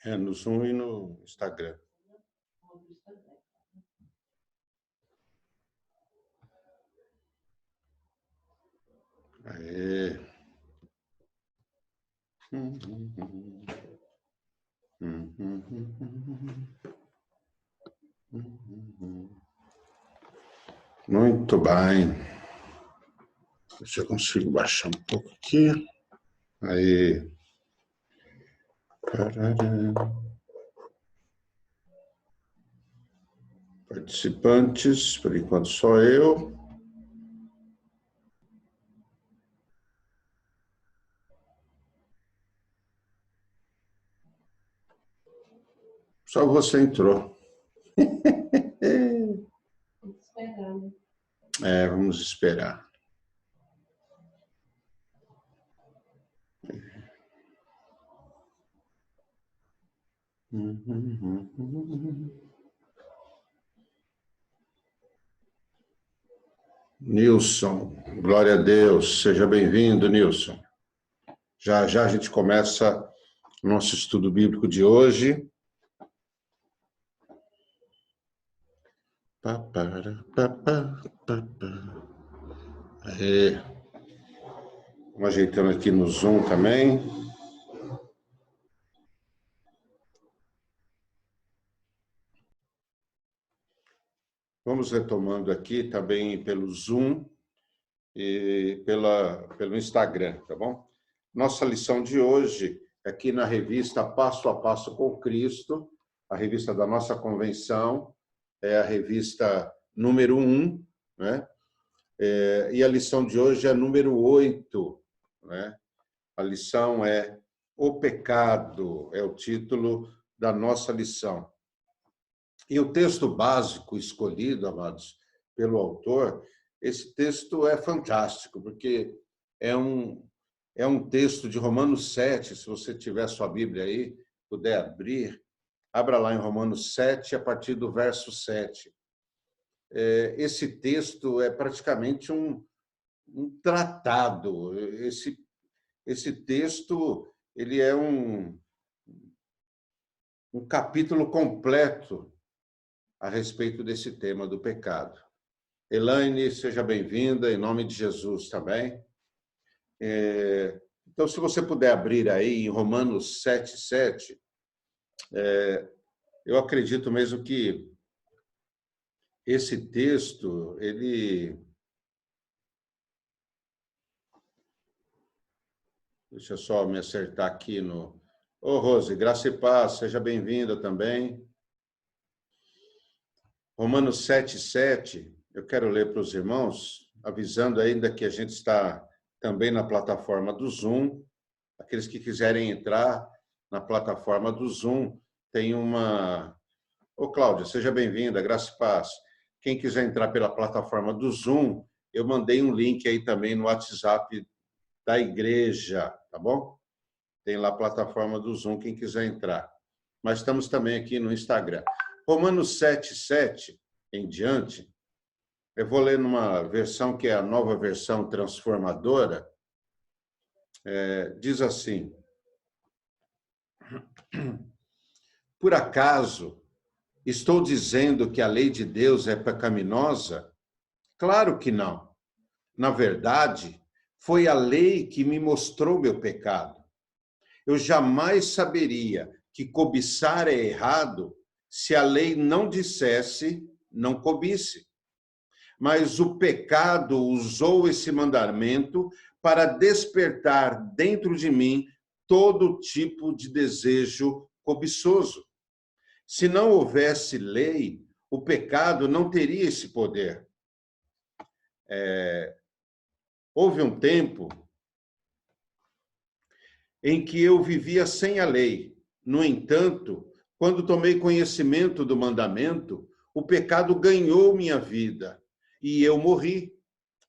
No Zoom e no Instagram. Aê. Muito bem. Deixa eu consigo baixar um pouco aqui. Aí. Participantes, por enquanto só eu. Só você entrou. Vamos esperar. Nilson, glória a Deus, seja bem-vindo, Nilson. Já já a gente começa o nosso estudo bíblico de hoje. Aê. Vamos ajeitando aqui no Zoom também. Vamos retomando aqui também pelo Zoom e pelo Instagram, tá bom? Nossa lição de hoje é aqui na revista Passo a Passo com Cristo, a revista da nossa convenção, é a revista número 1, né? E a lição de hoje é número 8, né? A lição é O Pecado, é o título da nossa lição. E o texto básico escolhido, amados, pelo autor, esse texto é fantástico, porque é um texto de Romanos 7, se você tiver sua Bíblia aí, puder abrir, abra lá em Romanos 7, a partir do verso 7. Esse texto é praticamente um tratado. Esse texto ele é um capítulo completo a respeito desse tema do pecado. Elaine, seja bem-vinda, em nome de Jesus também. Então, se você puder abrir aí em Romanos 7:7, eu acredito mesmo que esse texto, ele... Deixa eu só me acertar aqui no... Ô, Rose, graça e paz, seja bem-vinda também. Romanos 7:7, eu quero ler para os irmãos, avisando ainda que a gente está também na plataforma do Zoom. Aqueles que quiserem entrar na plataforma do Zoom, tem uma... Ô, Cláudia, seja bem-vinda, graça e paz. Quem quiser entrar pela plataforma do Zoom, eu mandei um link aí também no WhatsApp da igreja, tá bom? Tem lá a plataforma do Zoom, quem quiser entrar. Mas estamos também aqui no Instagram. Romanos 7:7 em diante, eu vou ler numa versão que é a nova versão transformadora, diz assim: por acaso estou dizendo que a lei de Deus é pecaminosa? Claro que não. Na verdade, foi a lei que me mostrou meu pecado. Eu jamais saberia que cobiçar é errado se a lei não dissesse não cobice. Mas o pecado usou esse mandamento para despertar dentro de mim todo tipo de desejo cobiçoso. Se não houvesse lei, o pecado não teria esse poder. Houve um tempo em que eu vivia sem a lei. No entanto, quando tomei conhecimento do mandamento, o pecado ganhou minha vida e eu morri.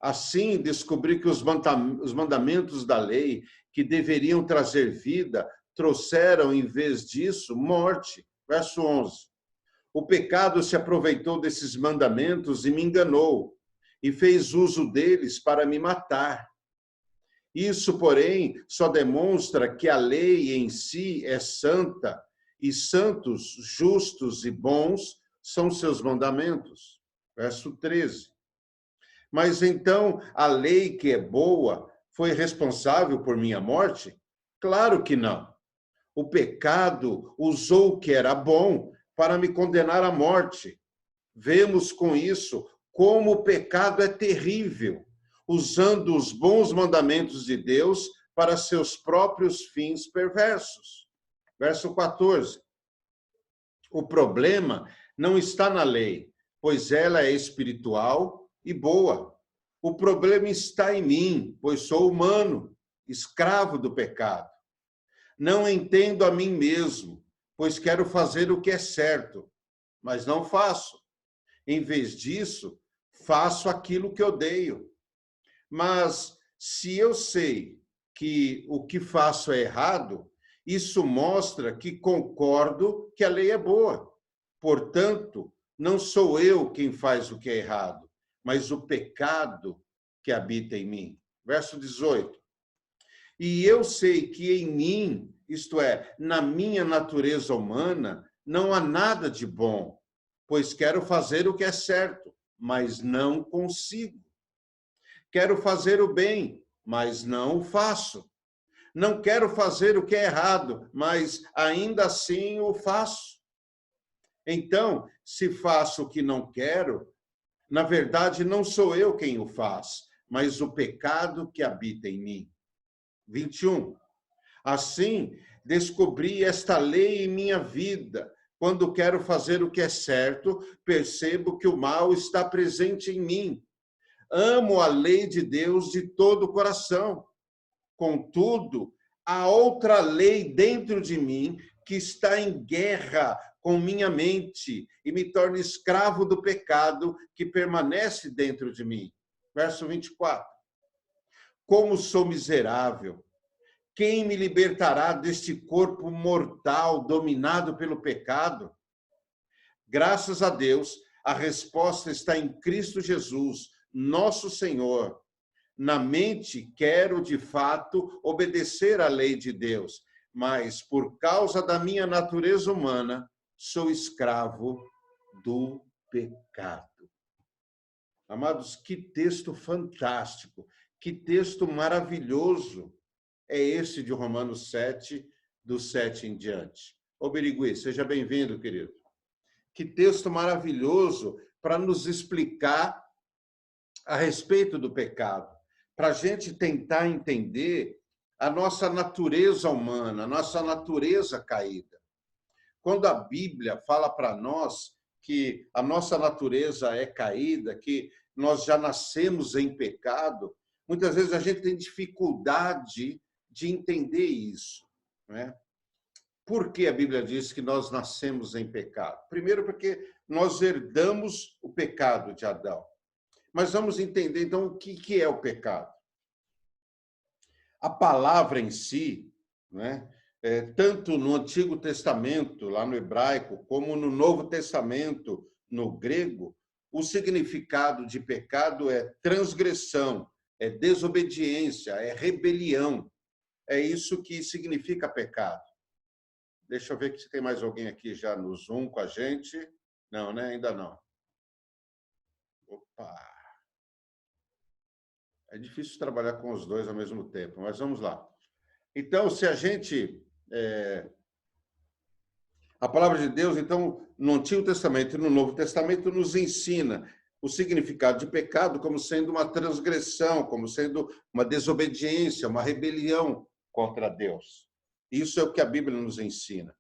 Assim, descobri que os mandamentos da lei, que deveriam trazer vida, trouxeram, em vez disso, morte. Verso 11. O pecado se aproveitou desses mandamentos e me enganou, e fez uso deles para me matar. Isso, porém, só demonstra que a lei em si é santa e santos, justos e bons são seus mandamentos. Verso 13. Mas então a lei que é boa foi responsável por minha morte? Claro que não. O pecado usou o que era bom para me condenar à morte. Vemos com isso como o pecado é terrível, usando os bons mandamentos de Deus para seus próprios fins perversos. Verso 14. O problema não está na lei, pois ela é espiritual e boa. O problema está em mim, pois sou humano, escravo do pecado. Não entendo a mim mesmo, pois quero fazer o que é certo, mas não faço. Em vez disso, faço aquilo que odeio. Mas se eu sei que o que faço é errado, isso mostra que concordo que a lei é boa. Portanto, não sou eu quem faz o que é errado, mas o pecado que habita em mim. Verso 18. E eu sei que em mim, isto é, na minha natureza humana, não há nada de bom, pois quero fazer o que é certo, mas não consigo. Quero fazer o bem, mas não o faço. Não quero fazer o que é errado, mas ainda assim o faço. Então, se faço o que não quero, na verdade não sou eu quem o faz, mas o pecado que habita em mim. 21. Assim, descobri esta lei em minha vida. Quando quero fazer o que é certo, percebo que o mal está presente em mim. Amo a lei de Deus de todo o coração. Contudo, há outra lei dentro de mim que está em guerra com minha mente e me torna escravo do pecado que permanece dentro de mim. Verso 24. Como sou miserável! Quem me libertará deste corpo mortal dominado pelo pecado? Graças a Deus, a resposta está em Cristo Jesus, nosso Senhor. Na mente, quero de fato obedecer à lei de Deus, mas por causa da minha natureza humana, sou escravo do pecado. Amados, que texto fantástico, que texto maravilhoso é esse de Romanos 7, do 7 em diante. Ô Birigui, seja bem-vindo, querido. Que texto maravilhoso para nos explicar a respeito do pecado, para a gente tentar entender a nossa natureza humana, a nossa natureza caída. Quando a Bíblia fala para nós que a nossa natureza é caída, que nós já nascemos em pecado, muitas vezes a gente tem dificuldade de entender isso, né? Por que a Bíblia diz que nós nascemos em pecado? Primeiro, porque nós herdamos o pecado de Adão. Mas vamos entender, então, o que é o pecado. A palavra em si, né, tanto no Antigo Testamento, lá no hebraico, como no Novo Testamento, no grego, o significado de pecado é transgressão, é desobediência, é rebelião. É isso que significa pecado. Deixa eu ver se tem mais alguém aqui já no Zoom com a gente. Não, né? Ainda não. Opa! É difícil trabalhar com os dois ao mesmo tempo, mas vamos lá. Então, se a gente... A palavra de Deus, então, no Antigo Testamento e no Novo Testamento, nos ensina o significado de pecado como sendo uma transgressão, como sendo uma desobediência, uma rebelião contra Deus. Isso é o que a Bíblia nos ensina.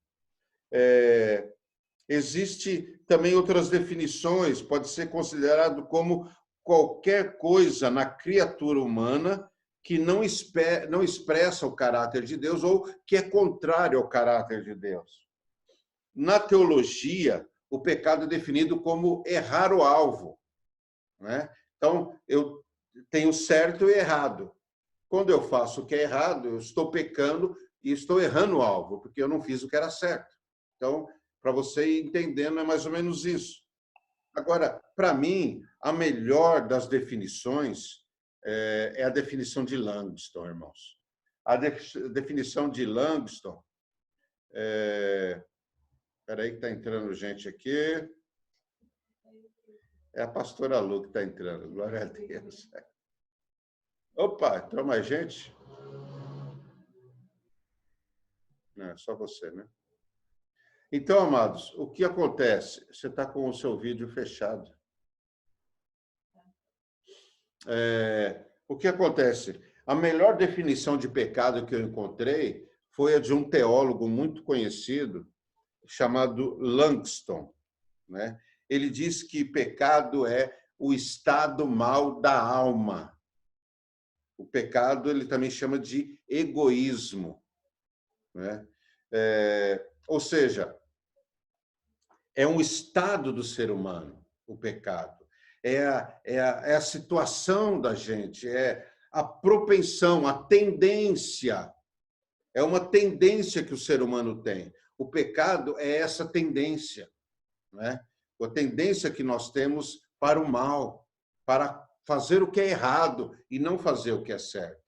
Existe também outras definições, pode ser considerado como qualquer coisa na criatura humana que não expressa o caráter de Deus ou que é contrário ao caráter de Deus. Na teologia, o pecado é definido como errar o alvo, né? Então, eu tenho certo e errado. Quando eu faço o que é errado, eu estou pecando e estou errando o alvo, porque eu não fiz o que era certo. Então, para você ir entendendo, é mais ou menos isso. Agora, para mim, a melhor das definições é a definição de Langston, irmãos. A definição de Langston Espera aí que está entrando gente aqui. É a pastora Lu que está entrando. Glória a Deus. Opa, entrou mais gente? Não, é só você, né? Então, amados, o que acontece? Você está com o seu vídeo fechado. O que acontece? A melhor definição de pecado que eu encontrei foi a de um teólogo muito conhecido, chamado Langston, né? Ele diz que pecado é o estado mal da alma. O pecado ele também chama de egoísmo, né? Ou seja, é um estado do ser humano, o pecado. É a situação da gente, é a propensão, a tendência. É uma tendência que o ser humano tem. O pecado é essa tendência, né? A tendência que nós temos para o mal, para fazer o que é errado e não fazer o que é certo.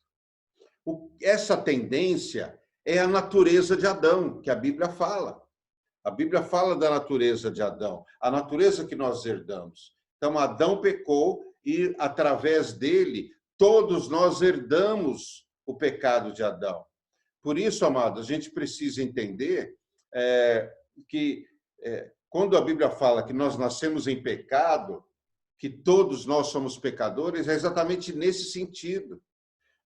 Essa tendência é a natureza de Adão, que a Bíblia fala. A Bíblia fala da natureza de Adão, a natureza que nós herdamos. Então, Adão pecou e, através dele, todos nós herdamos o pecado de Adão. Por isso, amados, a gente precisa entender que quando a Bíblia fala que nós nascemos em pecado, que todos nós somos pecadores, é exatamente nesse sentido.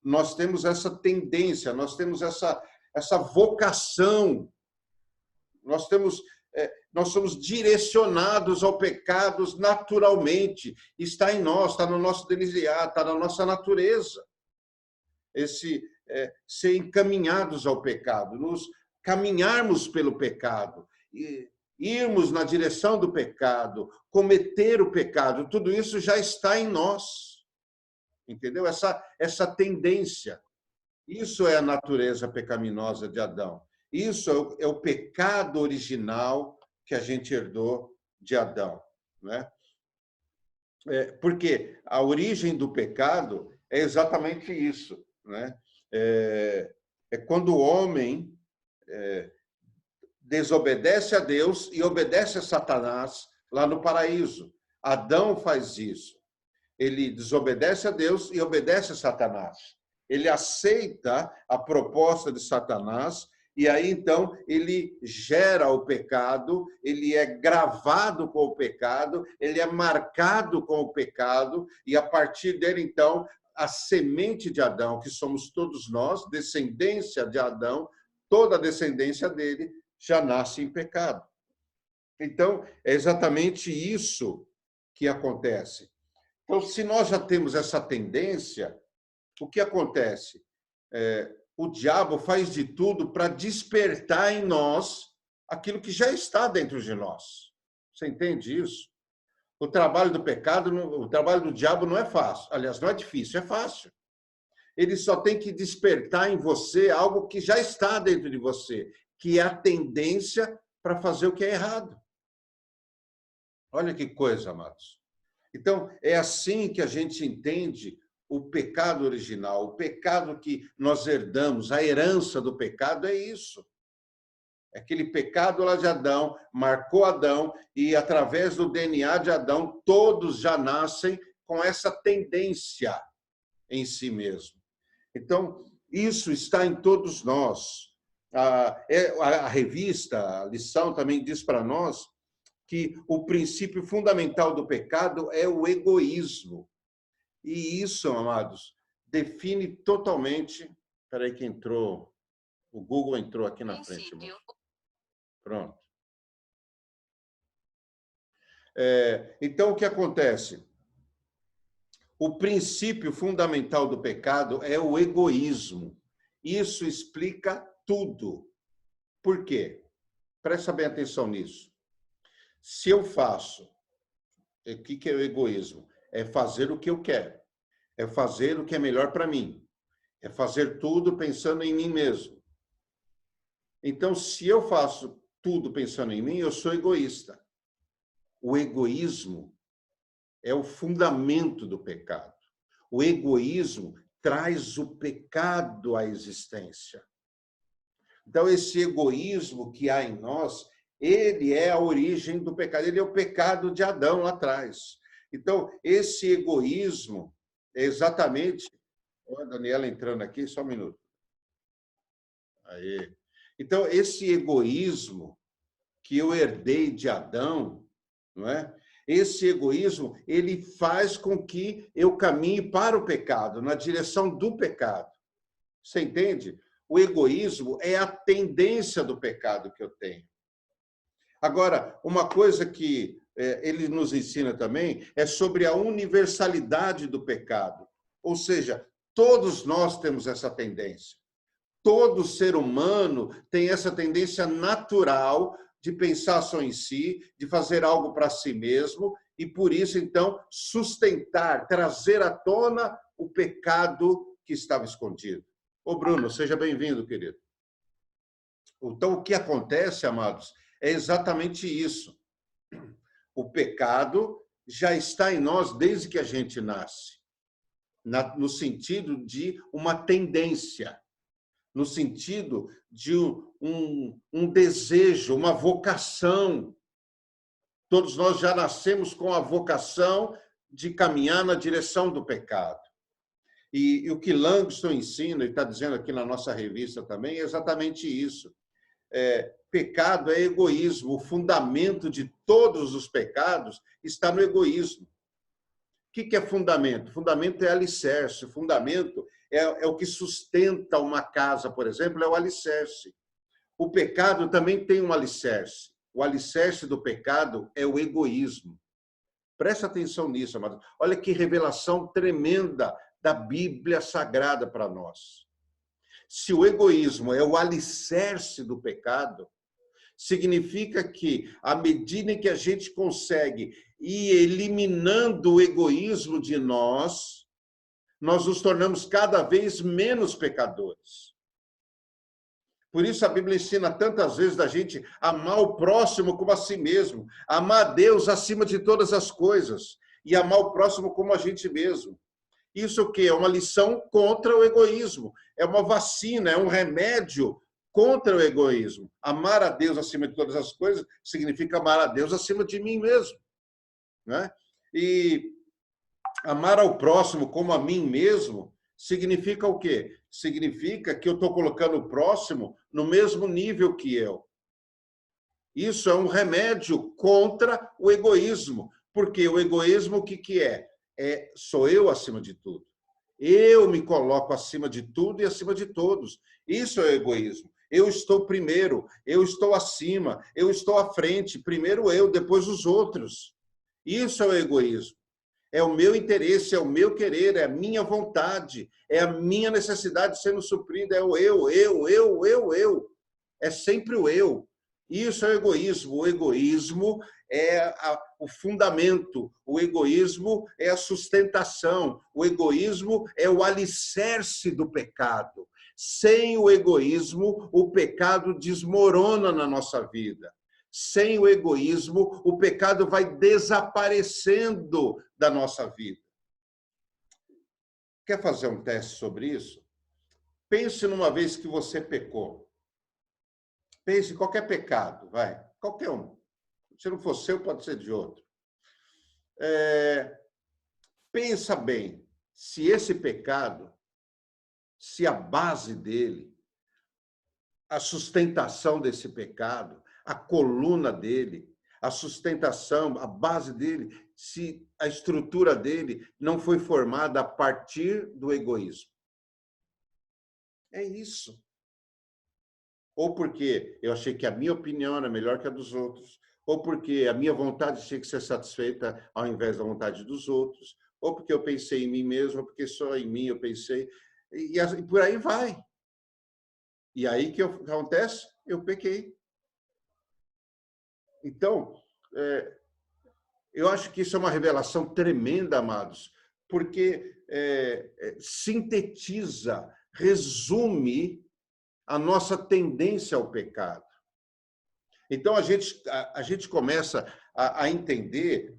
Nós temos essa tendência, nós temos essa vocação, nós somos direcionados ao pecado naturalmente, está em nós, está no nosso DNA, está na nossa natureza. Ser encaminhados ao pecado, nos caminharmos pelo pecado, irmos na direção do pecado, cometer o pecado, tudo isso já está em nós. Entendeu? Essa tendência. Isso é a natureza pecaminosa de Adão. Isso é o pecado original que a gente herdou de Adão, né? Porque a origem do pecado é exatamente isso, né? É quando o homem desobedece a Deus e obedece a Satanás lá no paraíso. Adão faz isso. Ele desobedece a Deus e obedece a Satanás. Ele aceita a proposta de Satanás e aí, então, ele gera o pecado, ele é gravado com o pecado, ele é marcado com o pecado e, a partir dele, então, a semente de Adão, que somos todos nós, descendência de Adão, toda a descendência dele já nasce em pecado. Então, é exatamente isso que acontece. Então, se nós já temos essa tendência, o que acontece? O diabo faz de tudo para despertar em nós aquilo que já está dentro de nós. Você entende isso? O trabalho do pecado, o trabalho do diabo não é fácil. Aliás, não é difícil, é fácil. Ele só tem que despertar em você algo que já está dentro de você, que é a tendência para fazer o que é errado. Olha que coisa, amados. Então, é assim que a gente entende o pecado original, o pecado que nós herdamos, a herança do pecado é isso. Aquele pecado lá de Adão marcou Adão e, através do DNA de Adão, todos já nascem com essa tendência em si mesmo. Então, isso está em todos nós. A revista, a lição também diz para nós que o princípio fundamental do pecado é o egoísmo. E isso, amados, define totalmente... Espera aí que entrou... O Google entrou aqui na frente. Irmão. Pronto. Então, o que acontece? O princípio fundamental do pecado é o egoísmo. Isso explica tudo. Por quê? Presta bem atenção nisso. Se eu faço... O que é o egoísmo? É fazer o que eu quero. É fazer o que é melhor para mim. É fazer tudo pensando em mim mesmo. Então, se eu faço tudo pensando em mim, eu sou egoísta. O egoísmo é o fundamento do pecado. O egoísmo traz o pecado à existência. Então, esse egoísmo que há em nós, ele é a origem do pecado, ele é o pecado de Adão lá atrás. Então, esse egoísmo é exatamente... Olha a Daniela entrando aqui, só um minuto. Aí. Então, esse egoísmo que eu herdei de Adão, não é? Esse egoísmo, ele faz com que eu caminhe para o pecado, na direção do pecado. Você entende? O egoísmo é a tendência do pecado que eu tenho. Agora, uma coisa que ele nos ensina também é sobre a universalidade do pecado. Ou seja, todos nós temos essa tendência. Todo ser humano tem essa tendência natural de pensar só em si, de fazer algo para si mesmo, e por isso, então, sustentar, trazer à tona o pecado que estava escondido. Ô, Bruno, seja bem-vindo, querido. Então, o que acontece, amados, é exatamente isso. O pecado já está em nós desde que a gente nasce, no sentido de uma tendência, no sentido de um desejo, uma vocação. Todos nós já nascemos com a vocação de caminhar na direção do pecado. E o que Langston ensina, e está dizendo aqui na nossa revista também, é exatamente isso. Pecado é egoísmo. O fundamento de todos os pecados está no egoísmo. O que é fundamento? Fundamento é alicerce. Fundamento é o que sustenta uma casa, por exemplo, é o alicerce. O pecado também tem um alicerce. O alicerce do pecado é o egoísmo. Presta atenção nisso, amado. Olha que revelação tremenda da Bíblia Sagrada para nós. Se o egoísmo é o alicerce do pecado, significa que, à medida em que a gente consegue ir eliminando o egoísmo de nós nos tornamos cada vez menos pecadores. Por isso a Bíblia ensina tantas vezes da gente amar o próximo como a si mesmo, amar a Deus acima de todas as coisas e amar o próximo como a gente mesmo. Isso o quê? É uma lição contra o egoísmo, é uma vacina, é um remédio contra o egoísmo. Amar a Deus acima de todas as coisas significa amar a Deus acima de mim mesmo, né? E amar ao próximo como a mim mesmo significa o quê? Significa que eu estou colocando o próximo no mesmo nível que eu. Isso é um remédio contra o egoísmo. Porque o egoísmo, o que é? Sou eu acima de tudo. Eu me coloco acima de tudo e acima de todos. Isso é o egoísmo. Eu estou primeiro, eu estou acima, eu estou à frente. Primeiro eu, depois os outros. Isso é o egoísmo. É o meu interesse, é o meu querer, é a minha vontade, é a minha necessidade sendo suprida, é o eu. É sempre o eu. Isso é o egoísmo. O egoísmo é o fundamento, o egoísmo é a sustentação, o egoísmo é o alicerce do pecado. Sem o egoísmo, o pecado desmorona na nossa vida. Sem o egoísmo, o pecado vai desaparecendo da nossa vida. Quer fazer um teste sobre isso? Pense numa vez que você pecou. Pense em qualquer pecado, vai. Qualquer um. Se não for seu, pode ser de outro. Pensa bem, se esse pecado, se a base dele, a sustentação desse pecado, a coluna dele, a sustentação, a base dele, se a estrutura dele não foi formada a partir do egoísmo. É isso. Ou porque eu achei que a minha opinião era melhor que a dos outros, ou porque a minha vontade tinha que ser satisfeita ao invés da vontade dos outros, ou porque eu pensei em mim mesmo, ou porque só em mim eu pensei, e por aí vai. E aí o que acontece? Eu pequei. Então, eu acho que isso é uma revelação tremenda, amados, porque sintetiza, resume a nossa tendência ao pecado. Então, a gente começa a entender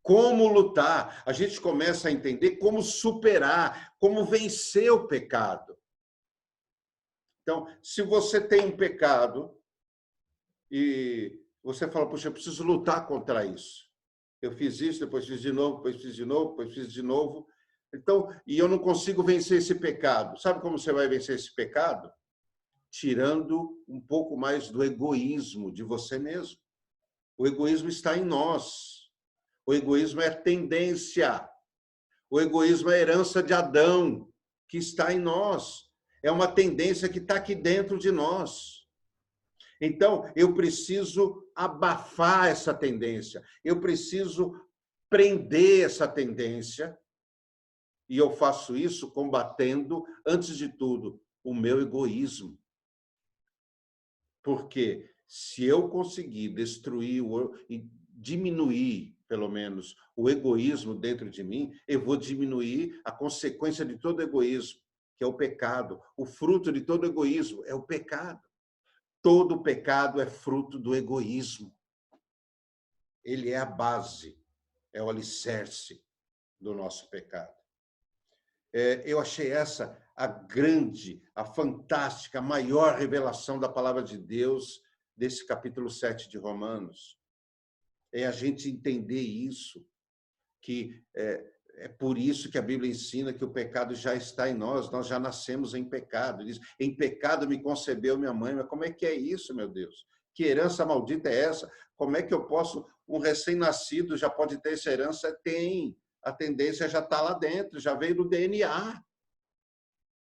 como lutar, a gente começa a entender como superar, como vencer o pecado. Então, se você tem um pecado, e você fala, puxa, eu preciso lutar contra isso. Eu fiz isso, depois fiz de novo, depois fiz de novo, depois fiz de novo. Então, e eu não consigo vencer esse pecado. Sabe como você vai vencer esse pecado? Tirando um pouco mais do egoísmo de você mesmo. O egoísmo está em nós. O egoísmo é tendência. O egoísmo é herança de Adão, que está em nós. É uma tendência que está aqui dentro de nós. Então, eu preciso abafar essa tendência. Eu preciso prender essa tendência. E eu faço isso combatendo, antes de tudo, o meu egoísmo. Porque se eu conseguir destruir e diminuir, pelo menos, o egoísmo dentro de mim, eu vou diminuir a consequência de todo egoísmo, que é o pecado. O fruto de todo egoísmo é o pecado. Todo pecado é fruto do egoísmo. Ele é a base, é o alicerce do nosso pecado. Eu achei essa a grande, a fantástica, a maior revelação da palavra de Deus desse capítulo 7 de Romanos. É a gente entender isso, que é por isso que a Bíblia ensina que o pecado já está em nós já nascemos em pecado. Diz, em pecado me concebeu minha mãe. Mas como é que é isso, meu Deus? Que herança maldita é essa? Como é que eu posso, um recém-nascido já pode ter essa herança? Tem. A tendência já está lá dentro, já veio do DNA.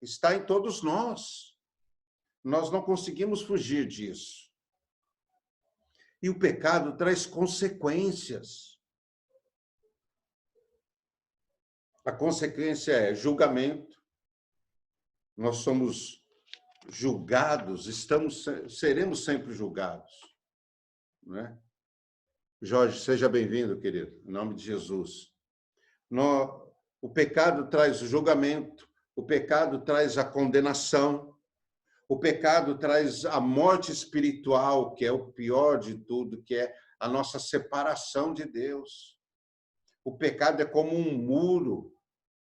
Está em todos nós. Nós não conseguimos fugir disso. E o pecado traz consequências. A consequência é julgamento. Nós somos julgados, seremos sempre julgados. Não é? Jorge, seja bem-vindo, querido, em nome de Jesus. O pecado traz o julgamento, o pecado traz a condenação, o pecado traz a morte espiritual, que é o pior de tudo, que é a nossa separação de Deus. O pecado é como um muro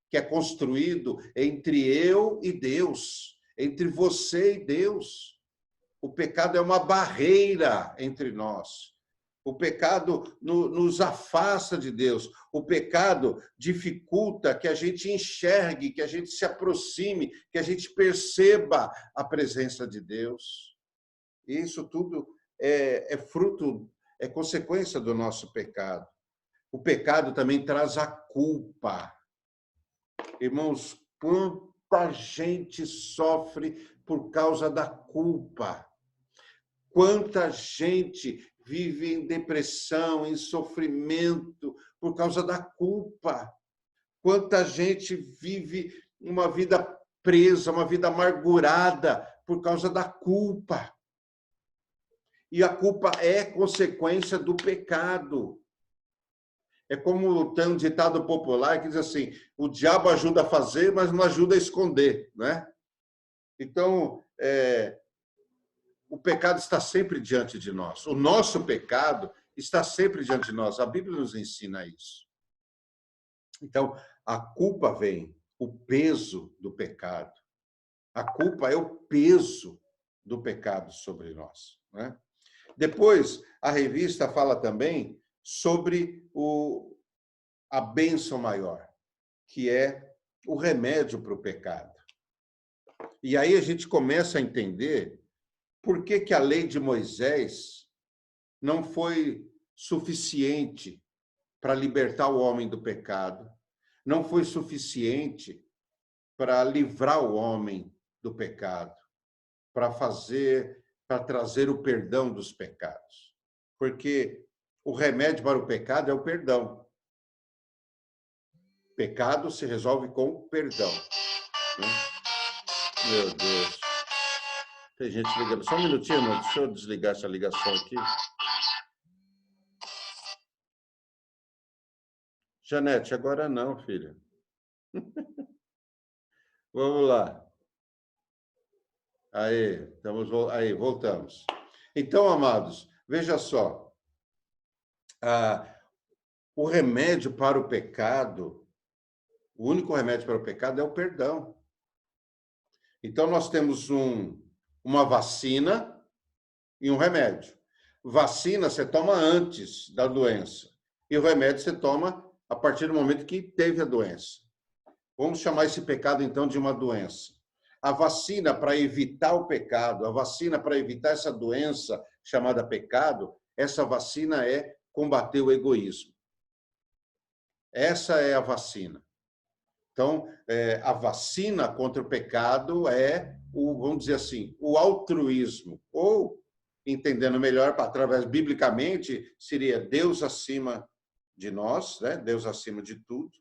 que é construído entre eu e Deus, entre você e Deus. O pecado é uma barreira entre nós. O pecado nos afasta de Deus. O pecado dificulta que a gente enxergue, que a gente se aproxime, que a gente perceba a presença de Deus. Isso tudo é fruto, é consequência do nosso pecado. O pecado também traz a culpa. Irmãos, quanta gente sofre por causa da culpa. Quanta gente vive em depressão, em sofrimento por causa da culpa. Quanta gente vive uma vida presa, uma vida amargurada por causa da culpa. E a culpa é consequência do pecado. É como tem um ditado popular que diz assim, o diabo ajuda a fazer, mas não ajuda a esconder, né? Então, o pecado está sempre diante de nós. O nosso pecado está sempre diante de nós. A Bíblia nos ensina isso. Então, a culpa vem, o peso do pecado. A culpa é o peso do pecado sobre nós, né? Depois, a revista fala também sobre a bênção maior, que é o remédio para o pecado. E aí a gente começa a entender por que a lei de Moisés não foi suficiente para libertar o homem do pecado, não foi suficiente para livrar o homem do pecado, para trazer o perdão dos pecados. Porque o remédio para o pecado é o perdão. Pecado se resolve com perdão. Meu Deus. Tem gente ligando. Só um minutinho, amor. Deixa eu desligar essa ligação aqui. Janete, agora não, filha. Vamos lá. Aí, voltamos. Então, amados, veja só. O remédio para o pecado, o único remédio para o pecado é o perdão. Então, nós temos uma vacina e um remédio. Vacina você toma antes da doença. E o remédio você toma a partir do momento que teve a doença. Vamos chamar esse pecado, então, de uma doença. A vacina para evitar o pecado, a vacina para evitar essa doença chamada pecado, essa vacina é combater o egoísmo. Essa é a vacina. Então, a vacina contra o pecado é, vamos dizer assim, o altruísmo. Ou, entendendo melhor, através biblicamente, seria Deus acima de nós, né? Deus acima de tudo.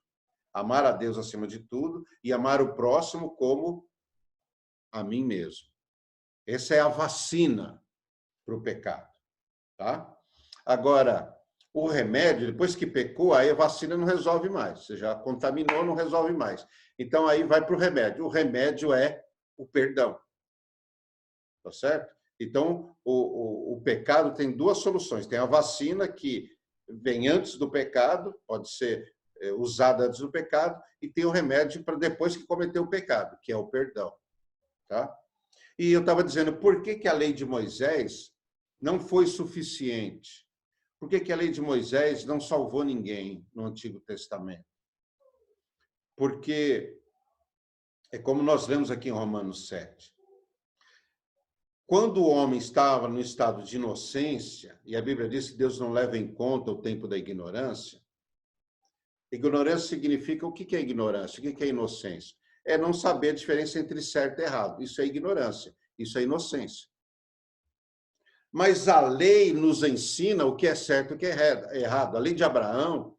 Amar a Deus acima de tudo e amar o próximo como a mim mesmo. Essa é a vacina para o pecado, tá? Agora, o remédio, depois que pecou, aí a vacina não resolve mais. Você já contaminou, não resolve mais. Então, aí vai para o remédio. O remédio é o perdão. Tá certo? Então, o pecado tem duas soluções. Tem a vacina, que vem antes do pecado, pode ser usada antes do pecado, e tem o remédio para depois que cometeu o pecado, que é o perdão. Tá? E eu estava dizendo, por que a lei de Moisés não foi suficiente? Por que a lei de Moisés não salvou ninguém no Antigo Testamento? Porque é como nós lemos aqui em Romanos 7. Quando o homem estava no estado de inocência, e a Bíblia diz que Deus não leva em conta o tempo da ignorância, ignorância significa, o que é ignorância? O que é inocência? É não saber a diferença entre certo e errado. Isso é ignorância, isso é inocência. Mas a lei nos ensina o que é certo e o que é errado. A lei de Abraão,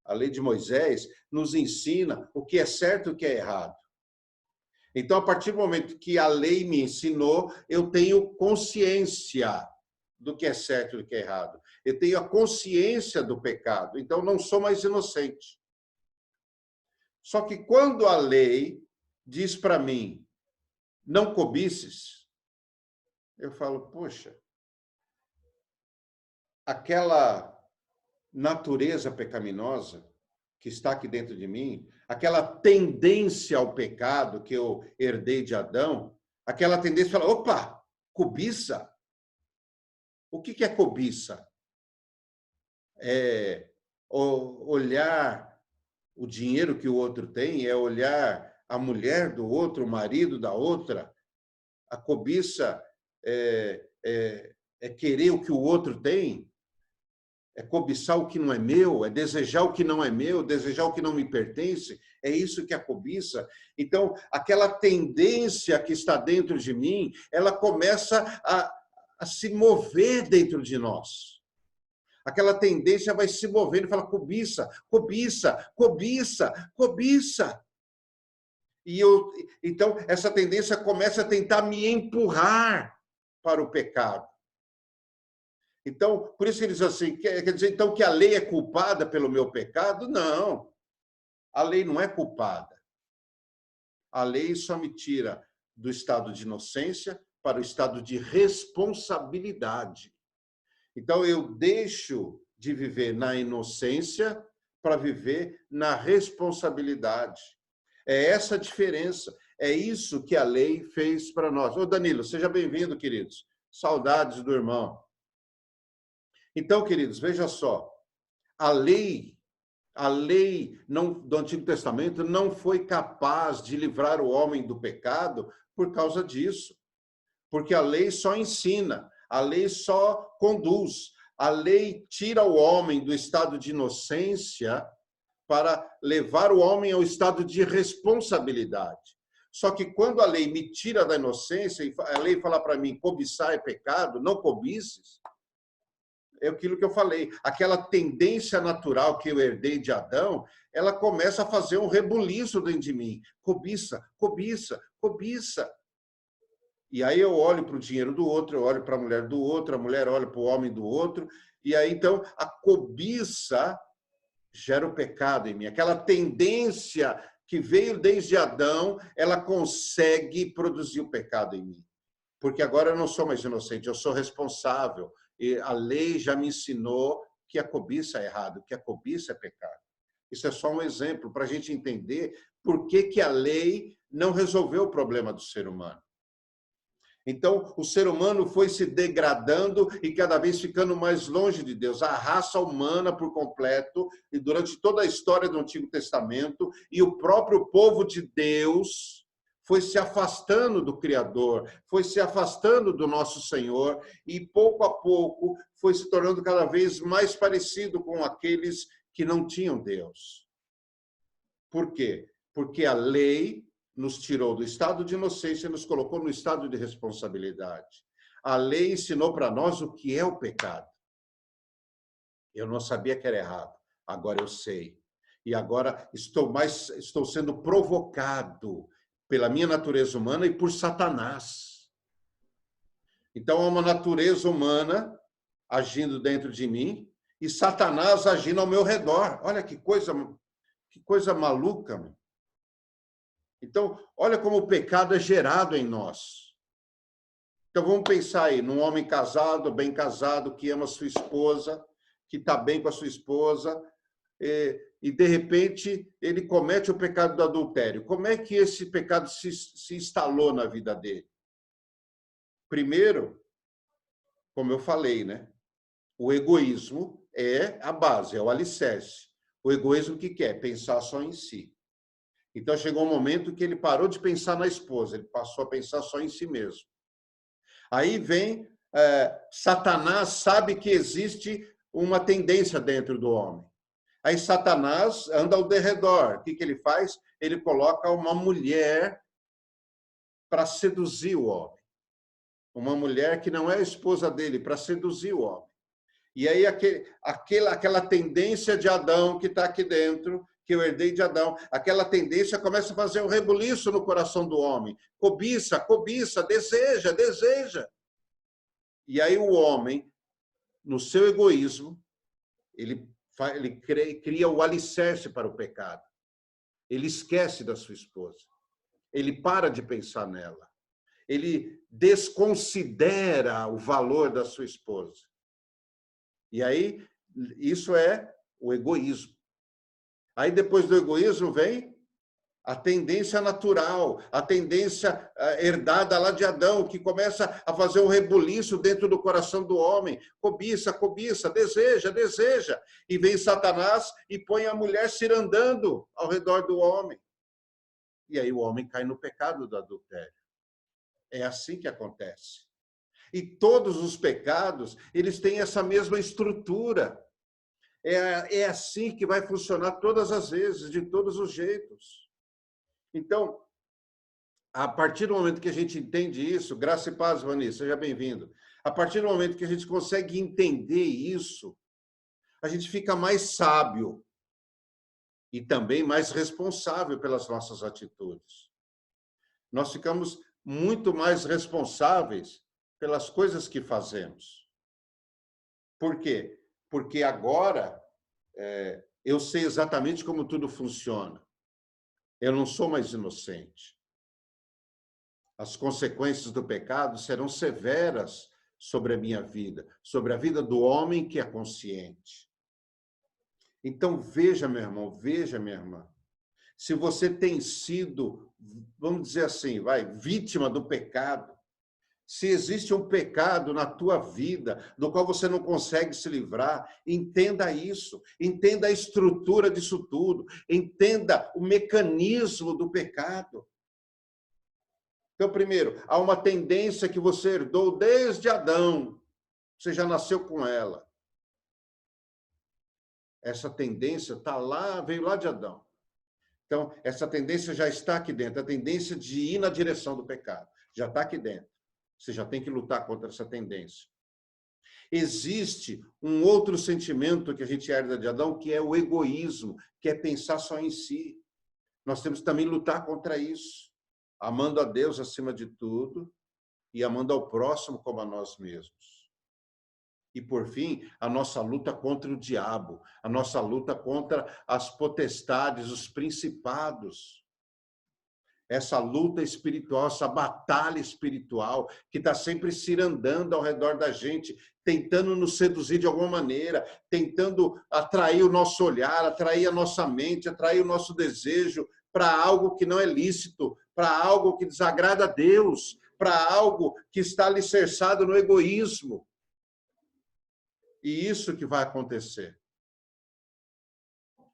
a lei de Moisés, nos ensina o que é certo e o que é errado. Então, a partir do momento que a lei me ensinou, eu tenho consciência do que é certo e do que é errado. Eu tenho a consciência do pecado, então não sou mais inocente. Só que quando a lei diz para mim, não cobices, eu falo, poxa, aquela natureza pecaminosa que está aqui dentro de mim, aquela tendência ao pecado que eu herdei de Adão, aquela tendência fala, opa, cobiça. O que é cobiça? É olhar o dinheiro que o outro tem, é olhar a mulher do outro, o marido da outra. A cobiça é querer o que o outro tem, é cobiçar o que não é meu, é desejar o que não é meu, desejar o que não me pertence. É isso que é a cobiça. Então, aquela tendência que está dentro de mim, ela começa a se mover dentro de nós. Aquela tendência vai se movendo e fala cobiça, cobiça, cobiça, cobiça. Então, essa tendência começa a tentar me empurrar para o pecado. Então, por isso ele diz assim, quer dizer, então, que a lei é culpada pelo meu pecado? Não. A lei não é culpada. A lei só me tira do estado de inocência para o estado de responsabilidade. Então, eu deixo de viver na inocência para viver na responsabilidade. É essa a diferença. É isso que a lei fez para nós. Ô, Danilo, seja bem-vindo, queridos. Saudades do irmão. Então, queridos, veja só. A lei do Antigo Testamento não foi capaz de livrar o homem do pecado por causa disso. Porque a lei só ensina, a lei só conduz. A lei tira o homem do estado de inocência para levar o homem ao estado de responsabilidade. Só que quando a lei me tira da inocência, e a lei fala para mim, cobiçar é pecado, não cobices, é aquilo que eu falei. Aquela tendência natural que eu herdei de Adão, ela começa a fazer um rebuliço dentro de mim. Cobiça, cobiça, cobiça. E aí eu olho para o dinheiro do outro, eu olho para a mulher do outro, a mulher olha para o homem do outro, e aí então a cobiça gera o pecado em mim. Aquela tendência que veio desde Adão, ela consegue produzir o pecado em mim. Porque agora eu não sou mais inocente, eu sou responsável. E a lei já me ensinou que a cobiça é errado, que a cobiça é pecado. Isso é só um exemplo para a gente entender por que a lei não resolveu o problema do ser humano. Então, o ser humano foi se degradando e cada vez ficando mais longe de Deus. A raça humana por completo, e durante toda a história do Antigo Testamento, e o próprio povo de Deus foi se afastando do Criador, foi se afastando do nosso Senhor, e pouco a pouco foi se tornando cada vez mais parecido com aqueles que não tinham Deus. Por quê? Porque a lei nos tirou do estado de inocência e nos colocou no estado de responsabilidade. A lei ensinou para nós o que é o pecado. Eu não sabia que era errado, agora eu sei. E agora estou sendo provocado pela minha natureza humana e por Satanás. Então, há uma natureza humana agindo dentro de mim e Satanás agindo ao meu redor. Olha que coisa maluca, meu. Então, olha como o pecado é gerado em nós. Então, vamos pensar aí num homem casado, bem casado, que ama sua esposa, que está bem com a sua esposa, e, de repente, ele comete o pecado do adultério. Como é que esse pecado se instalou na vida dele? Primeiro, como eu falei, né? O egoísmo é a base, é o alicerce. O egoísmo, o que quer? Pensar só em si. Então, chegou um momento que ele parou de pensar na esposa, ele passou a pensar só em si mesmo. Aí vem Satanás, sabe que existe uma tendência dentro do homem. Aí Satanás anda ao derredor. O que ele faz? Ele coloca uma mulher para seduzir o homem. Uma mulher que não é a esposa dele, para seduzir o homem. E aí aquela tendência de Adão que está aqui dentro, que eu herdei de Adão, aquela tendência começa a fazer um rebuliço no coração do homem. Cobiça, cobiça, deseja, deseja. E aí o homem, no seu egoísmo, ele cria o alicerce para o pecado. Ele esquece da sua esposa. Ele para de pensar nela. Ele desconsidera o valor da sua esposa. E aí, isso é o egoísmo. Aí, depois do egoísmo, vem a tendência natural, a tendência herdada lá de Adão, que começa a fazer um rebuliço dentro do coração do homem. Cobiça, cobiça, deseja, deseja. E vem Satanás e põe a mulher cirandando ao redor do homem. E aí o homem cai no pecado do adultério. É assim que acontece. E todos os pecados, eles têm essa mesma estrutura. É assim que vai funcionar todas as vezes, de todos os jeitos. Então, a partir do momento que a gente entende isso, graça e paz, Vani, seja bem-vindo. A partir do momento que a gente consegue entender isso, a gente fica mais sábio e também mais responsável pelas nossas atitudes. Nós ficamos muito mais responsáveis pelas coisas que fazemos. Por quê? Porque agora eu sei exatamente como tudo funciona. Eu não sou mais inocente. As consequências do pecado serão severas sobre a minha vida, sobre a vida do homem que é consciente. Então, veja, meu irmão, veja, minha irmã, se você tem sido, vamos dizer assim, vítima do pecado, se existe um pecado na tua vida do qual você não consegue se livrar, entenda isso, entenda a estrutura disso tudo, entenda o mecanismo do pecado. Então, primeiro, há uma tendência que você herdou desde Adão, você já nasceu com ela. Essa tendência está lá, veio lá de Adão. Então, essa tendência já está aqui dentro, a tendência de ir na direção do pecado, já está aqui dentro. Você já tem que lutar contra essa tendência. Existe um outro sentimento que a gente herda de Adão, que é o egoísmo, que é pensar só em si. Nós temos que também lutar contra isso, amando a Deus acima de tudo e amando ao próximo como a nós mesmos. E, por fim, a nossa luta contra o diabo, a nossa luta contra as potestades, os principados. Essa luta espiritual, essa batalha espiritual que está sempre cirandando ao redor da gente, tentando nos seduzir de alguma maneira, tentando atrair o nosso olhar, atrair a nossa mente, atrair o nosso desejo para algo que não é lícito, para algo que desagrada a Deus. para algo que está alicerçado no egoísmo. E isso que vai acontecer.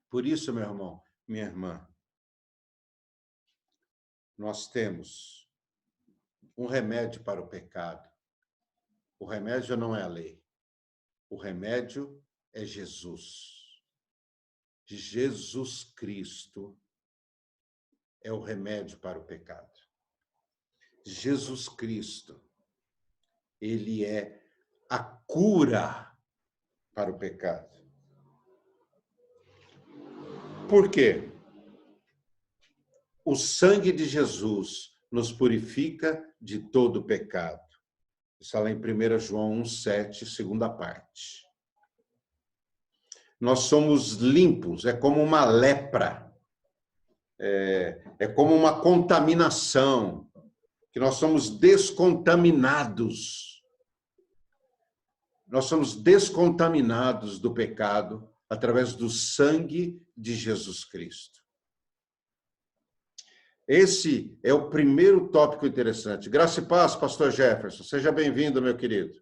Por isso, meu irmão, minha irmã, nós temos um remédio para o pecado. O remédio não é a lei. O remédio é Jesus. Jesus Cristo é o remédio para o pecado. Jesus Cristo, ele é a cura para o pecado. Por quê? O sangue de Jesus nos purifica de todo pecado. Está lá em 1 João 1,7, segunda parte. Nós somos limpos, é como uma lepra, é como uma contaminação, que nós somos descontaminados. Nós somos descontaminados do pecado através do sangue de Jesus Cristo. Esse é o primeiro tópico interessante. Graça e paz, pastor Jefferson. Seja bem-vindo, meu querido.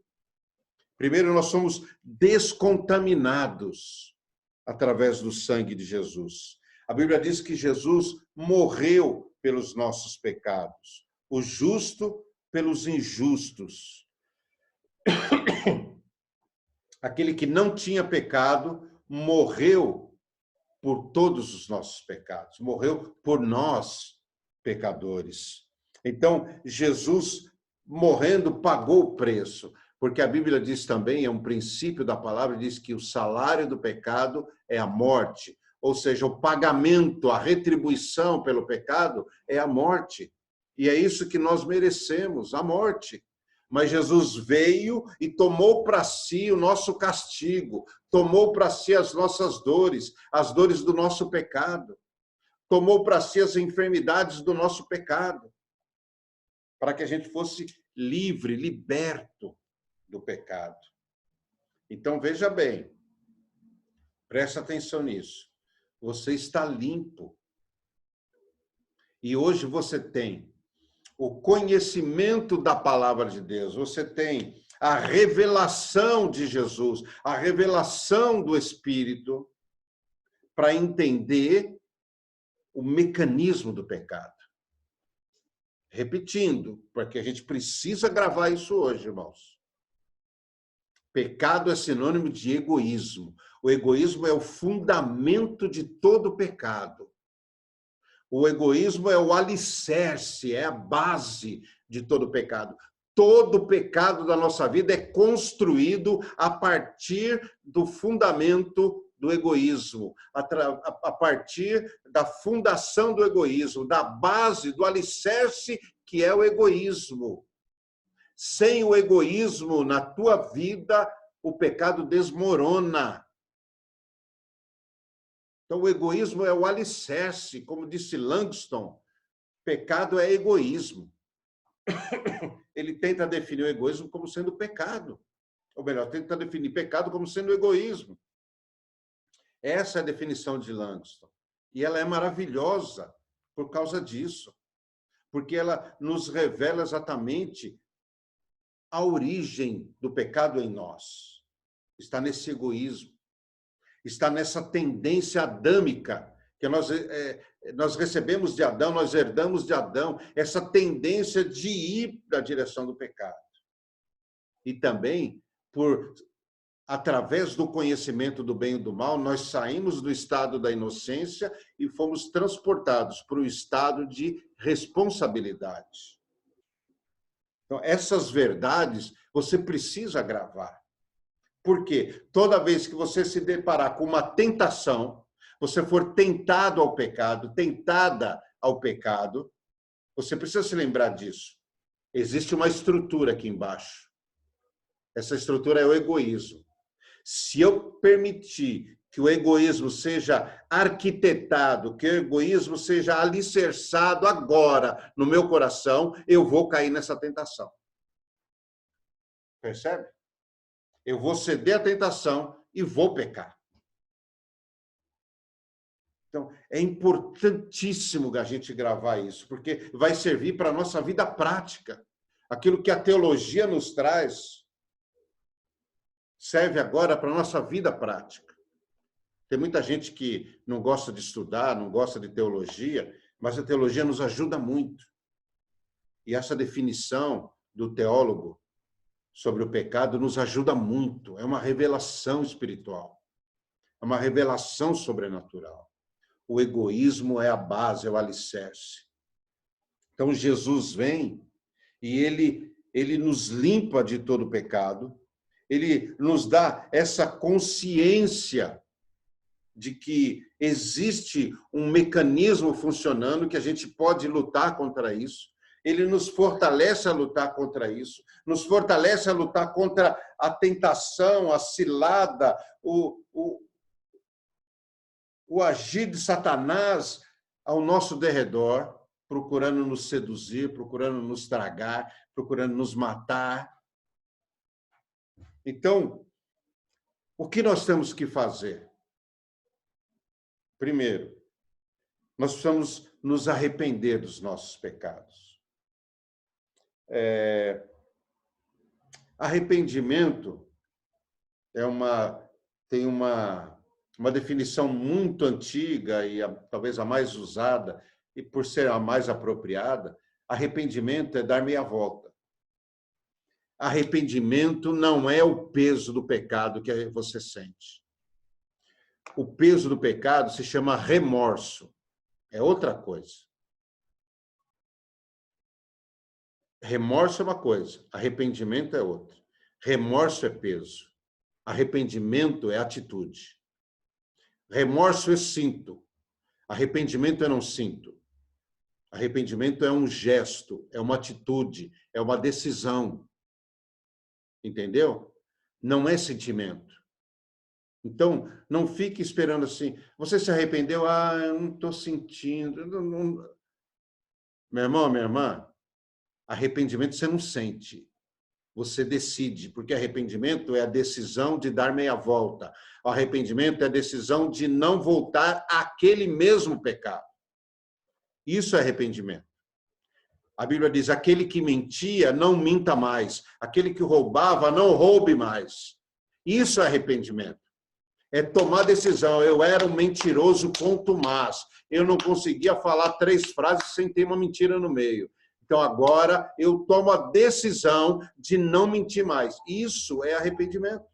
Primeiro, nós somos descontaminados através do sangue de Jesus. A Bíblia diz que Jesus morreu pelos nossos pecados, o justo pelos injustos. Aquele que não tinha pecado morreu por todos os nossos pecados, morreu por nós, pecadores. Então, Jesus, morrendo, pagou o preço, porque a Bíblia diz também, é um princípio da palavra, diz que o salário do pecado é a morte, ou seja, o pagamento, a retribuição pelo pecado é a morte. E é isso que nós merecemos, a morte. Mas Jesus veio e tomou para si o nosso castigo, tomou para si as nossas dores, as dores do nosso pecado. Tomou para si as enfermidades do nosso pecado, para que a gente fosse livre, liberto do pecado. Então, veja bem, presta atenção nisso. Você está limpo. E hoje você tem o conhecimento da palavra de Deus, você tem a revelação de Jesus, a revelação do Espírito, para entender o mecanismo do pecado. Repetindo, porque a gente precisa gravar isso hoje, irmãos. Pecado é sinônimo de egoísmo. O egoísmo é o fundamento de todo pecado. O egoísmo é o alicerce, é a base de todo pecado. Todo pecado da nossa vida é construído a partir do fundamento do egoísmo, a partir da fundação do egoísmo, da base, do alicerce que é o egoísmo. Sem o egoísmo na tua vida, o pecado desmorona. Então, o egoísmo é o alicerce, como disse Langston, pecado é egoísmo. Ele tenta definir o egoísmo como sendo pecado. Ou melhor, tenta definir pecado como sendo egoísmo. Essa é a definição de Langston. E ela é maravilhosa por causa disso. Porque ela nos revela exatamente a origem do pecado em nós. Está nesse egoísmo. Está nessa tendência adâmica que nós recebemos de Adão, nós herdamos de Adão, essa tendência de ir na direção do pecado. E também, através do conhecimento do bem e do mal, nós saímos do estado da inocência e fomos transportados para o estado de responsabilidade. Então, essas verdades você precisa gravar. Por quê? Toda vez que você se deparar com uma tentação, você for tentado ao pecado, tentada ao pecado, você precisa se lembrar disso. Existe uma estrutura aqui embaixo. Essa estrutura é o egoísmo. Se eu permitir que o egoísmo seja arquitetado, que o egoísmo seja alicerçado agora no meu coração, eu vou cair nessa tentação. Percebe? Eu vou ceder à tentação e vou pecar. Então, é importantíssimo a gente gravar isso, porque vai servir para a nossa vida prática. Aquilo que a teologia nos traz serve agora para a nossa vida prática. Tem muita gente que não gosta de estudar, não gosta de teologia, mas a teologia nos ajuda muito. E essa definição do teólogo sobre o pecado nos ajuda muito. É uma revelação espiritual. É uma revelação sobrenatural. O egoísmo é a base, é o alicerce. Então, Jesus vem e ele nos limpa de todo o pecado, ele nos dá essa consciência de que existe um mecanismo funcionando que a gente pode lutar contra isso. Ele nos fortalece a lutar contra isso, nos fortalece a lutar contra a tentação, a cilada, o agir de Satanás ao nosso derredor, procurando nos seduzir, procurando nos tragar, procurando nos matar. Então, o que nós temos que fazer? Primeiro, nós precisamos nos arrepender dos nossos pecados. Arrependimento tem uma definição muito antiga e talvez a mais usada, e por ser a mais apropriada. Arrependimento é dar meia volta. Arrependimento não é o peso do pecado que você sente. O peso do pecado se chama remorso. É outra coisa. Remorso é uma coisa, arrependimento é outra. Remorso é peso. Arrependimento é atitude. Remorso eu sinto. Arrependimento eu não sinto. Arrependimento é um gesto, é uma atitude, é uma decisão. Entendeu? Não é sentimento. Então, não fique esperando assim. Você se arrependeu? Ah, eu não estou sentindo. Meu irmão, minha irmã, arrependimento você não sente. Você decide, porque arrependimento é a decisão de dar meia volta. O arrependimento é a decisão de não voltar àquele mesmo pecado. Isso é arrependimento. A Bíblia diz, aquele que mentia, não minta mais. Aquele que roubava, não roube mais. Isso é arrependimento. É tomar decisão. Eu era um mentiroso contumaz. Eu não conseguia falar 3 frases sem ter uma mentira no meio. Então, agora, eu tomo a decisão de não mentir mais. Isso é arrependimento.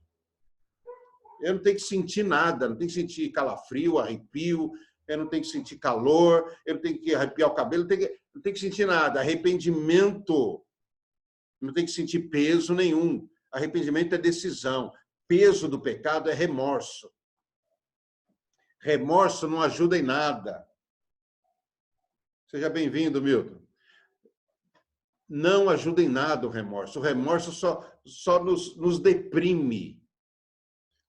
Eu não tenho que sentir nada, não tenho que sentir calafrio, arrepio, eu não tenho que sentir calor, eu não tenho que arrepiar o cabelo, não tenho que sentir nada. Arrependimento, não tem que sentir peso nenhum. Arrependimento é decisão. Peso do pecado é remorso. Remorso não ajuda em nada. Seja bem-vindo, Milton. Não ajuda em nada o remorso. O remorso só nos deprime.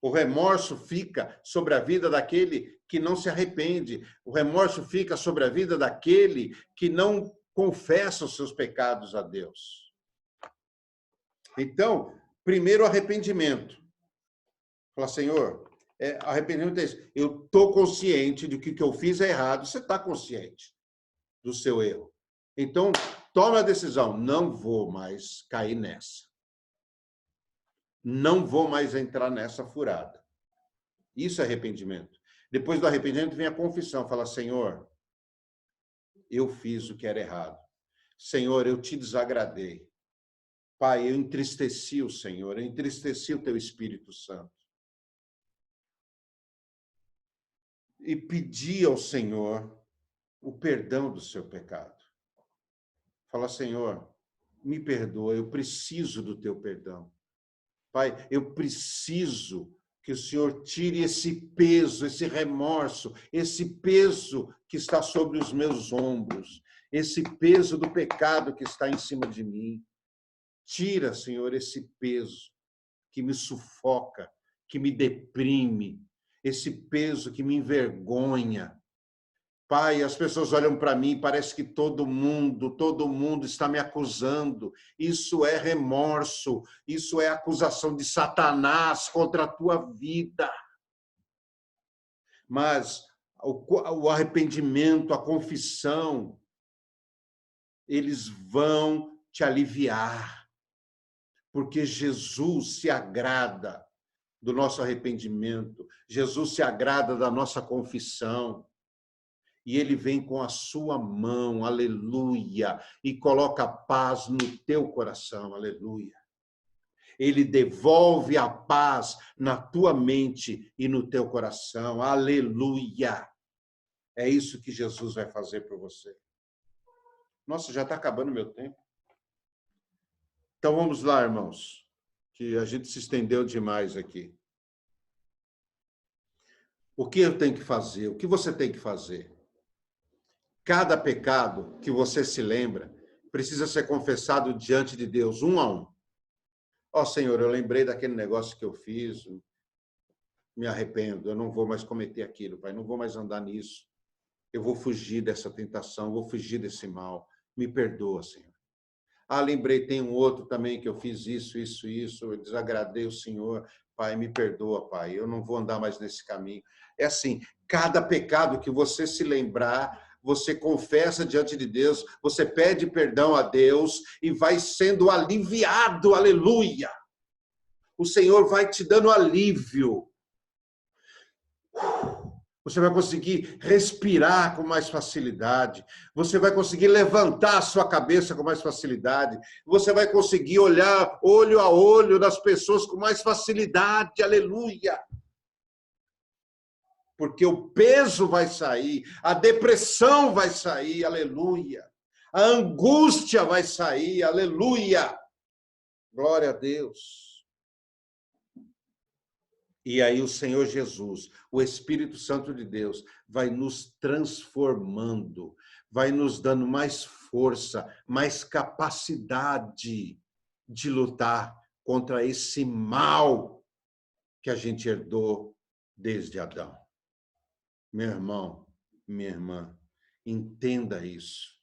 O remorso fica sobre a vida daquele que não se arrepende. O remorso fica sobre a vida daquele que não confessa os seus pecados a Deus. Então, primeiro arrependimento. Fala, Senhor, arrependimento é isso. Eu estou consciente de que o que eu fiz é errado. Você está consciente do seu erro. Então, tome a decisão. Não vou mais cair nessa. Não vou mais entrar nessa furada. Isso é arrependimento. Depois do arrependimento vem a confissão. Fala, Senhor, eu fiz o que era errado. Senhor, eu te desagradei. Pai, eu entristeci o Senhor, eu entristeci o teu Espírito Santo. E pedi ao Senhor o perdão do seu pecado. Fala, Senhor, me perdoa, eu preciso do teu perdão. Pai, eu preciso que o Senhor tire esse peso, esse remorso, esse peso que está sobre os meus ombros, esse peso do pecado que está em cima de mim. Tira, Senhor, esse peso que me sufoca, que me deprime, esse peso que me envergonha. Pai, as pessoas olham para mim e parece que todo mundo está me acusando. Isso é remorso, isso é acusação de Satanás contra a tua vida. Mas o arrependimento, a confissão, eles vão te aliviar, porque Jesus se agrada do nosso arrependimento, Jesus se agrada da nossa confissão, e ele vem com a sua mão, aleluia, e coloca paz no teu coração, aleluia. Ele devolve a paz na tua mente e no teu coração, aleluia. É isso que Jesus vai fazer por você. Nossa, já está acabando o meu tempo. Então vamos lá, irmãos, que a gente se estendeu demais aqui. O que eu tenho que fazer? O que você tem que fazer? Cada pecado que você se lembra precisa ser confessado diante de Deus, um a um. Ó, Senhor, eu lembrei daquele negócio que eu fiz, me arrependo, eu não vou mais cometer aquilo, Pai, não vou mais andar nisso. Eu vou fugir dessa tentação, vou fugir desse mal. Me perdoa, Senhor. Ah, lembrei, tem um outro também que eu fiz isso, eu desagradei o Senhor. Pai, me perdoa, Pai, eu não vou andar mais nesse caminho. É assim, cada pecado que você se lembrar, você confessa diante de Deus, você pede perdão a Deus e vai sendo aliviado, aleluia. O Senhor vai te dando alívio. Você vai conseguir respirar com mais facilidade. Você vai conseguir levantar a sua cabeça com mais facilidade. Você vai conseguir olhar olho a olho das pessoas com mais facilidade. Aleluia! Porque o peso vai sair, a depressão vai sair. Aleluia! A angústia vai sair. Aleluia! Glória a Deus. E aí o Senhor Jesus, o Espírito Santo de Deus, vai nos transformando, vai nos dando mais força, mais capacidade de lutar contra esse mal que a gente herdou desde Adão. Meu irmão, minha irmã, entenda isso.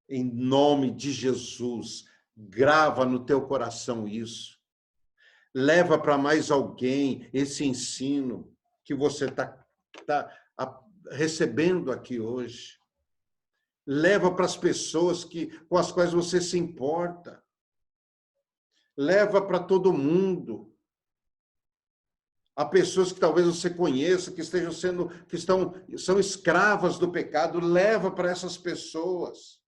Em nome de Jesus, grava no teu coração isso. Leva para mais alguém esse ensino que você está recebendo aqui hoje. Leva para as pessoas com as quais você se importa. Leva para todo mundo. Há pessoas que talvez você conheça, que são escravas do pecado. Leva para essas pessoas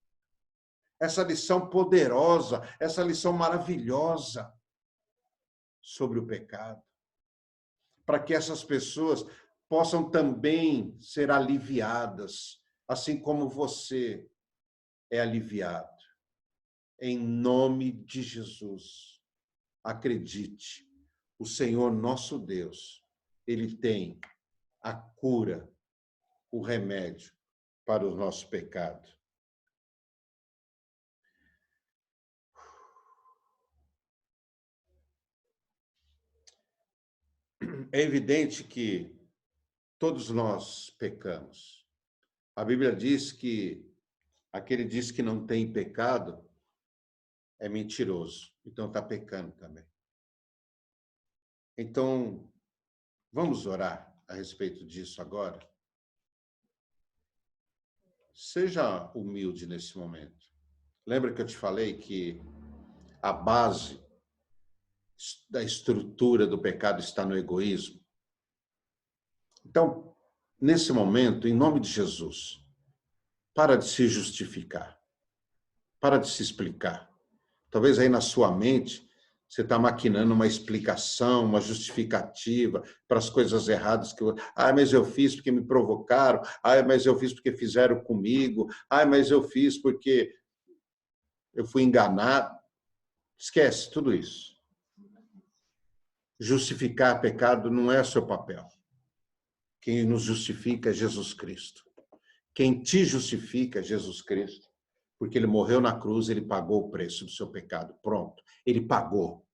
essa lição poderosa, essa lição maravilhosa sobre o pecado, para que essas pessoas possam também ser aliviadas, assim como você é aliviado. Em nome de Jesus, acredite, o Senhor nosso Deus, Ele tem a cura, o remédio para o nosso pecado. É evidente que todos nós pecamos. A Bíblia diz que aquele diz que não tem pecado é mentiroso, então está pecando também. Então, vamos orar a respeito disso agora? Seja humilde nesse momento. Lembra que eu te falei que a base da estrutura do pecado está no egoísmo? Então, nesse momento, em nome de Jesus, para de se justificar. Para de se explicar. Talvez aí na sua mente você está maquinando uma explicação, uma justificativa para as coisas erradas que mas eu fiz porque me provocaram, mas eu fiz porque fizeram comigo, mas eu fiz porque eu fui enganado. Esquece tudo isso. Justificar pecado não é seu papel. Quem nos justifica é Jesus Cristo. Quem te justifica é Jesus Cristo. Porque ele morreu na cruz, ele pagou o preço do seu pecado. Pronto, ele pagou.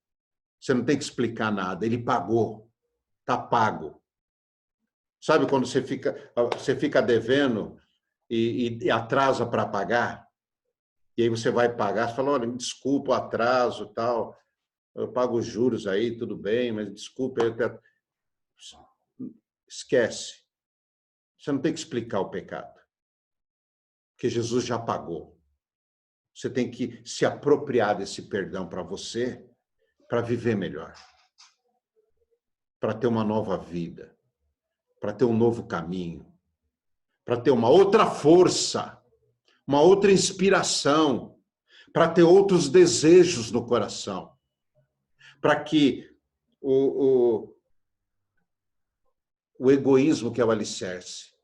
Você não tem que explicar nada, ele pagou. Está pago. Sabe quando você fica devendo e atrasa para pagar? E aí você vai pagar, você fala, olha, me desculpa o atraso, tal, eu pago os juros aí, tudo bem, mas desculpa. Esquece. Você não tem que explicar o pecado. Porque Jesus já pagou. Você tem que se apropriar desse perdão para você, para viver melhor, para ter uma nova vida, para ter um novo caminho, para ter uma outra força, uma outra inspiração, para ter outros desejos no coração, para que o egoísmo, que é o alicerce,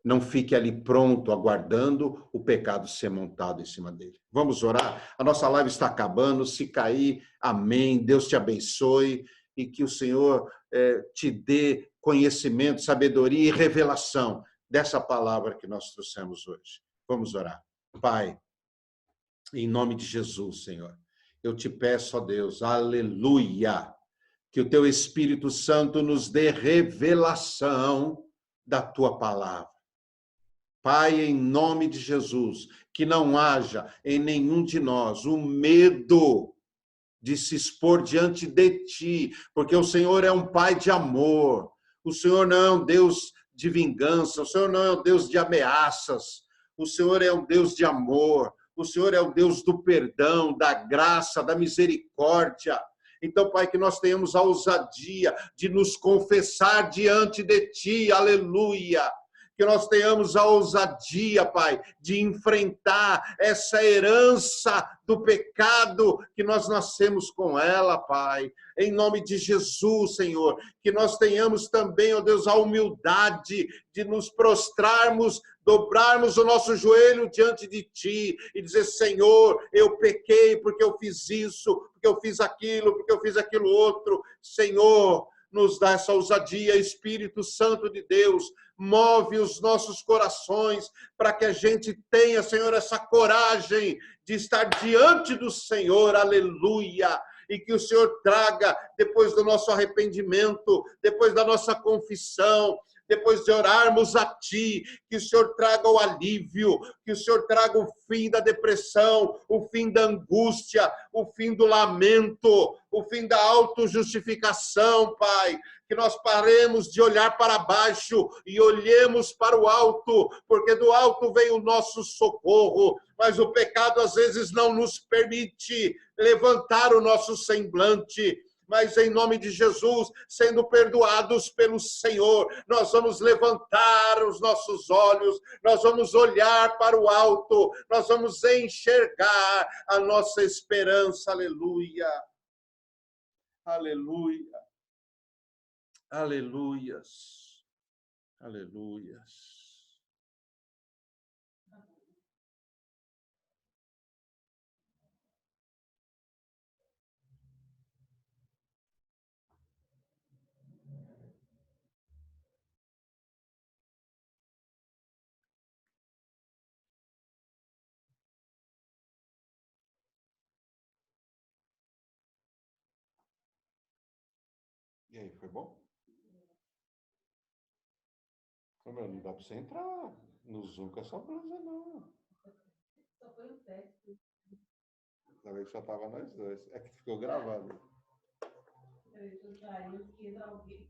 não fique ali pronto, aguardando o pecado ser montado em cima dele. Vamos orar? A nossa live está acabando. Se cair, amém. Deus te abençoe e que o Senhor te dê conhecimento, sabedoria e revelação dessa palavra que nós trouxemos hoje. Vamos orar. Pai, em nome de Jesus, Senhor, eu te peço, ó Deus, aleluia, que o teu Espírito Santo nos dê revelação da tua palavra. Pai, em nome de Jesus, que não haja em nenhum de nós o medo de se expor diante de ti, porque o Senhor é um Pai de amor, o Senhor não é um Deus de vingança, o Senhor não é um Deus de ameaças, o Senhor é um Deus de amor, o Senhor é o Deus do perdão, da graça, da misericórdia. Então, Pai, que nós tenhamos a ousadia de nos confessar diante de ti, aleluia. Que nós tenhamos a ousadia, Pai, de enfrentar essa herança do pecado que nós nascemos com ela, Pai. Em nome de Jesus, Senhor, que nós tenhamos também, ó Deus, a humildade de nos prostrarmos, dobrarmos o nosso joelho diante de Ti e dizer, Senhor, eu pequei porque eu fiz isso, porque eu fiz aquilo, porque eu fiz aquilo outro. Senhor, nos dá essa ousadia, Espírito Santo de Deus, move os nossos corações para que a gente tenha, Senhor, essa coragem de estar diante do Senhor, aleluia, e que o Senhor traga, depois do nosso arrependimento, depois da nossa confissão, depois de orarmos a Ti, que o Senhor traga o alívio, que o Senhor traga o fim da depressão, o fim da angústia, o fim do lamento, o fim da autojustificação, Pai. Que nós paremos de olhar para baixo e olhemos para o alto, porque do alto vem o nosso socorro, mas o pecado às vezes não nos permite levantar o nosso semblante. Mas em nome de Jesus, sendo perdoados pelo Senhor, nós vamos levantar os nossos olhos, nós vamos olhar para o alto, nós vamos enxergar a nossa esperança, aleluia, aleluia, aleluias, aleluias. E aí, foi bom? Não dá para você entrar no Zoom com essa blusa, não. Só foi um teste. Ainda bem que só tava nós dois. É que ficou gravado. Eu ia chutar, eu quis alguém.